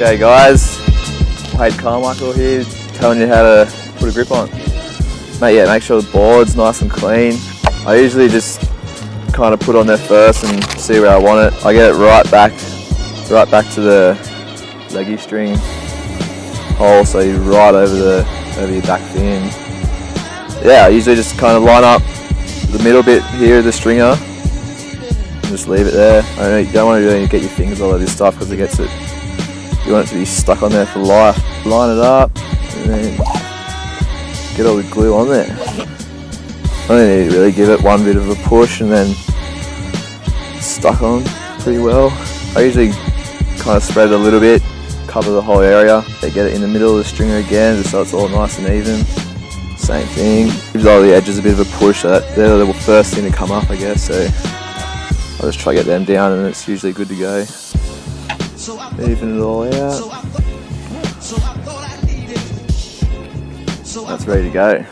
Okay guys, Wade Carmichael here, telling you how to put a grip on. Mate, yeah, make sure the board's nice and clean. I usually just kind of put on there first and see where I want it. I get it right back to the leggy string hole, so you're right over your back fin. Yeah, I usually just kind of line up the middle bit here of the stringer and just leave it there. I know you don't want to really get your fingers all over this stuff because you want it to be stuck on there for life. Line it up and then get all the glue on there. I only need to really give it one bit of a push and then it's stuck on pretty well. I usually kind of spread it a little bit, cover the whole area. They get it in the middle of the stringer again just so it's all nice and even. Same thing. Gives all the edges a bit of a push. So they're the first thing to come up, I guess. So I'll just try to get them down and it's usually good to go. Even it all out. That's ready to go.